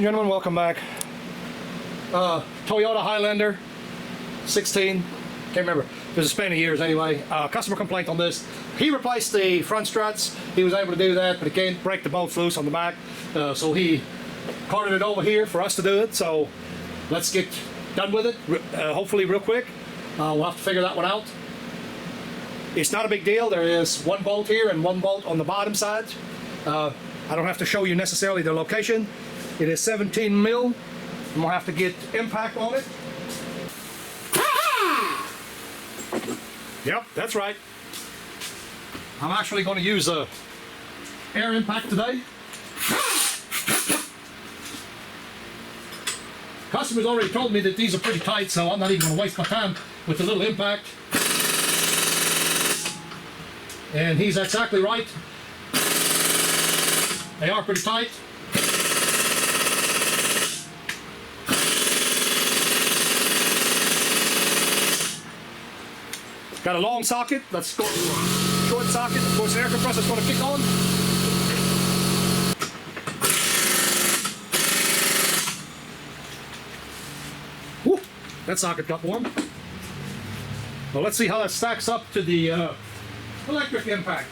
gentlemen, welcome back. Toyota Highlander 16, can't remember, it was a span of years anyway. Customer complaint on this. He replaced the front struts. He was able to do that, but he can't break the bolts loose on the back, so he carted it over here for us to do it. So let's get done with it, hopefully real quick. We'll have to figure that one out. It's not a big deal. There is one bolt here and one bolt on the bottom side. I don't have to show you necessarily the location. It is 17 mil, and we'll have to get impact on it. Yep, that's right. I'm actually going to use air impact today. Customers already told me that these are pretty tight, so I'm not even going to waste my time with the little impact. And he's exactly right. They are pretty tight. Got a long socket. Let's go to a short socket. Of course, the air compressor is going to kick on. Woo, that socket got warm. Well, let's see how that stacks up to the electric impact.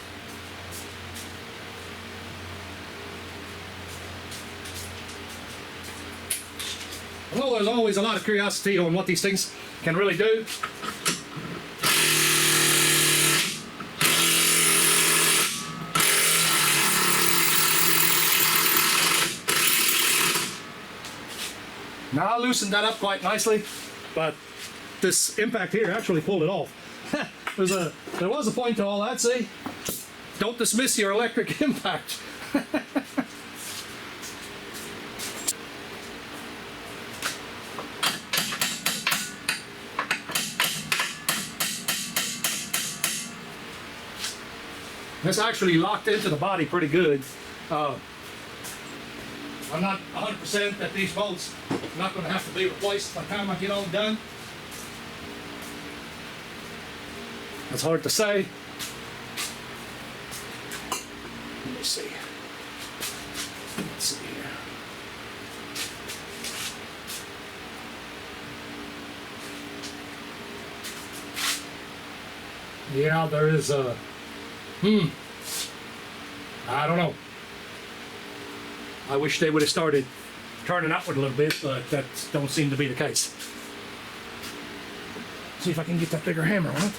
Well, there's always a lot of curiosity on what these things can really do. Now I loosened that up quite nicely, but this impact here actually pulled it off. There was a point to all that, see? Don't dismiss your electric impact. This actually locked into the body pretty good. I'm not 100% that these bolts are not going to have to be replaced by the time I get all done. That's hard to say. Let me see. Let's see here. Yeah, there is a... I don't know. I wish they would have started turning outward a little bit, but that don't seem to be the case. See if I can get that bigger hammer on it.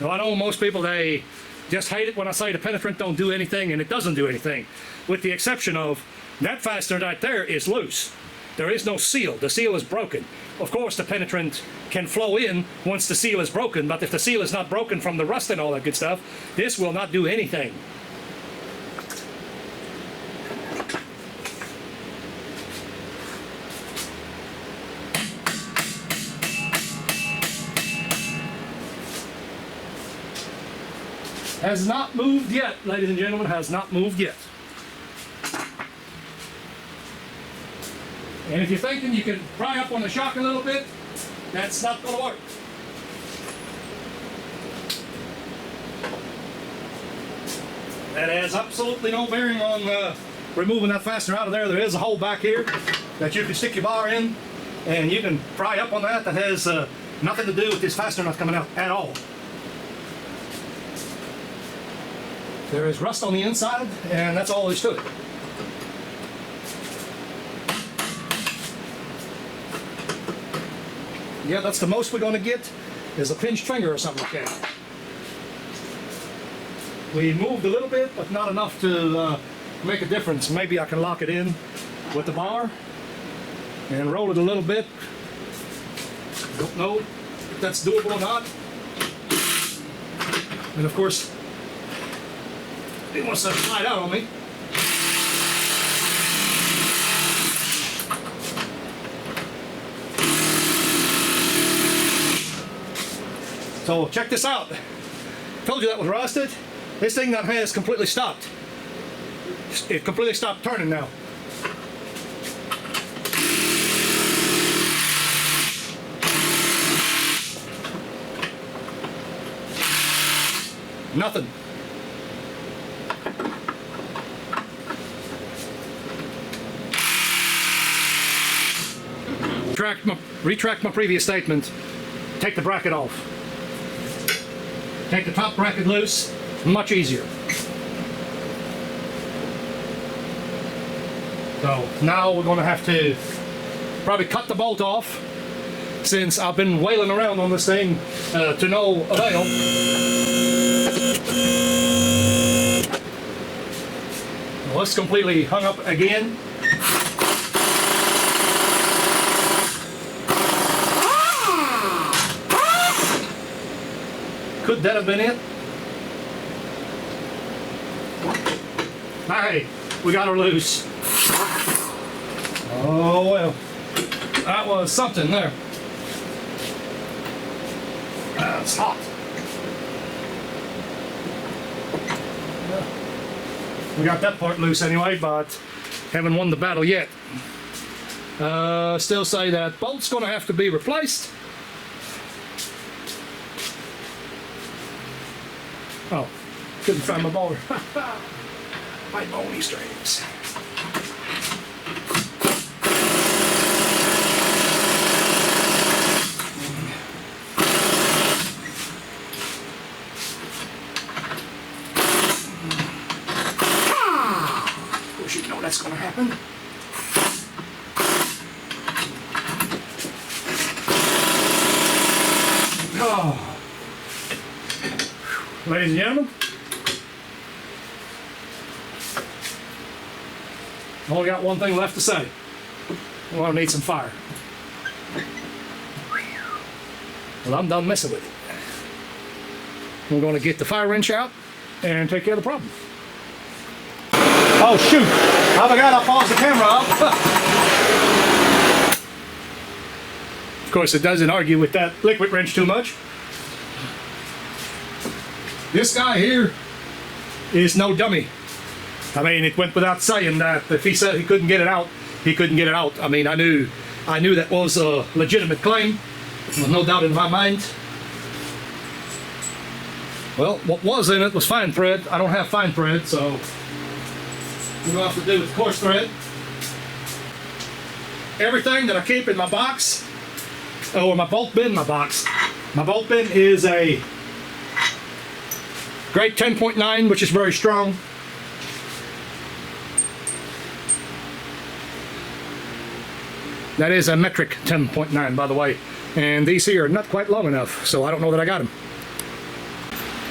Now, I know most people, they just hate it when I say the penetrant don't do anything, and it doesn't do anything, with the exception of that fastener right there is loose. There is no seal. The seal is broken. Of course, the penetrant can flow in once the seal is broken, but if the seal is not broken from the rust and all that good stuff, this will not do anything. Has not moved yet, ladies and gentlemen, has not moved yet. And if you're thinking you can pry up on the shock a little bit, that's not going to work. That has absolutely no bearing on removing that fastener out of there. There is a hole back here that you can stick your bar in, and you can pry up on that. That has nothing to do with this fastener not coming out at all. There is rust on the inside, and that's all there is to it. Yeah, that's the most we're going to get, is a pinched finger or something like that. We moved a little bit, but not enough to make a difference. Maybe I can lock it in with the bar and roll it a little bit. Don't know if that's doable or not. And of course, he wants to slide out on me. So check this out. Told you that was rusted. This thing that has completely stopped. It completely stopped turning now. Nothing. Retract my previous statement. Take the bracket off. Take the top bracket loose. Much easier. So now we're going to have to probably cut the bolt off, since I've been wailing around on this thing to no avail. Well, it's completely hung up again. Could that have been it? Hey, we got her loose. Oh well, that was something there. It's hot. We got that part loose anyway, but haven't won the battle yet. Still say that bolt's gonna have to be replaced. Oh, couldn't find my boner. My bony strings. Of course, you know that's going to happen. Oh. Ladies and gentlemen, only got one thing left to say. We're going to need some fire. Well, I'm done messing with it. We're going to get the fire wrench out and take care of the problem. Oh shoot! I forgot I paused the camera up. Of course, it doesn't argue with that liquid wrench too much. This guy here is no dummy. I mean, it went without saying that if he said he couldn't get it out, he couldn't get it out. I mean, I knew that was a legitimate claim. There was no doubt in my mind. Well, what was in it was fine thread. I don't have fine thread, so we're going to have to do with coarse thread. Everything that I keep in my box, or my bolt bin in my box. My bolt bin is a grade 10.9, which is very strong. That is a metric 10.9, by the way. And these here are not quite long enough, so I don't know that I got them.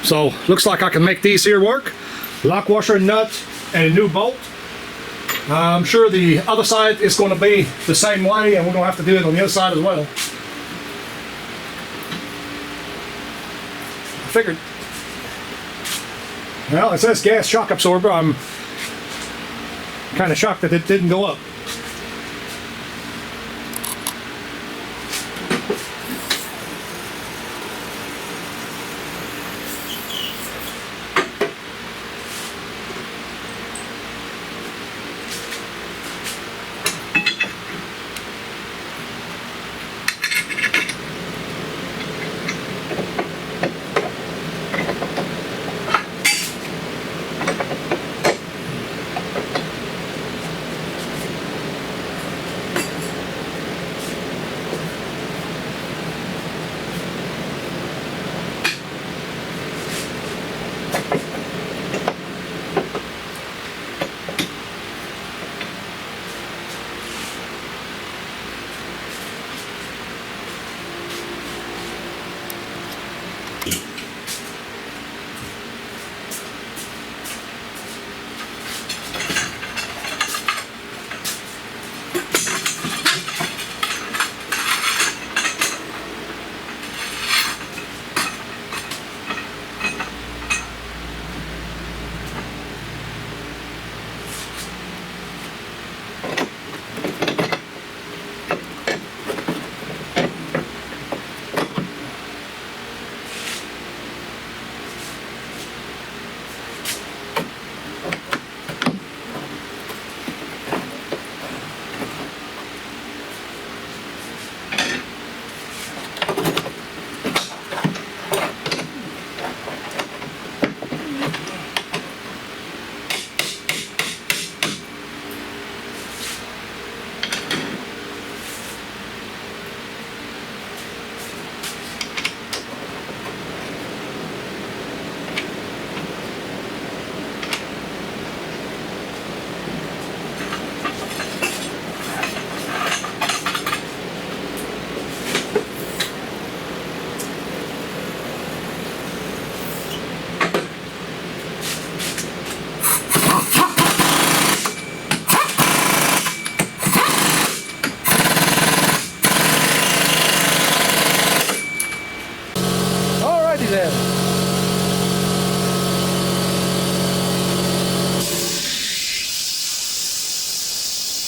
So, looks like I can make these here work. Lock washer, nut, and a new bolt. I'm sure the other side is going to be the same way, and we're going to have to do it on the other side as well. I figured. Well, it says gas shock absorber. I'm kind of shocked that it didn't go up.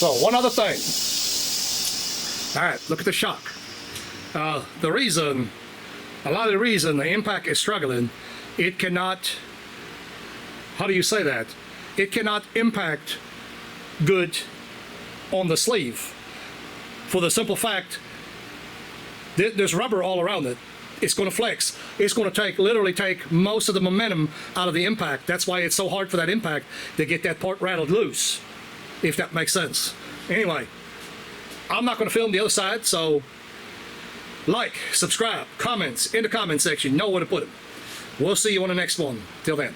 So one other thing. All right, look at the shock. A lot of the reason the impact is struggling, it cannot, how do you say that? It cannot impact good on the sleeve. For the simple fact, there's rubber all around it. It's going to flex. It's going to literally take most of the momentum out of the impact. That's why it's so hard for that impact to get that part rattled loose, if that makes sense. Anyway, I'm not going to film the other side, so like, subscribe, comments in the comment section. Know where to put them. We'll see you on the next one. Till then.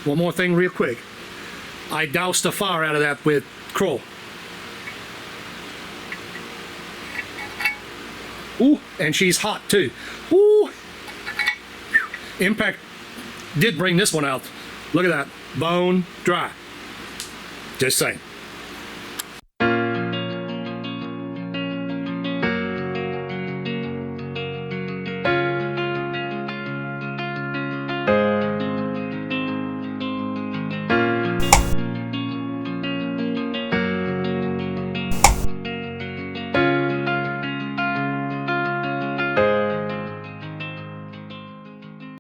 One more thing real quick. I doused the fire out of that with Kroll. Ooh, and she's hot too. Ooh. Impact did bring this one out. Look at that. Bone dry. Just saying.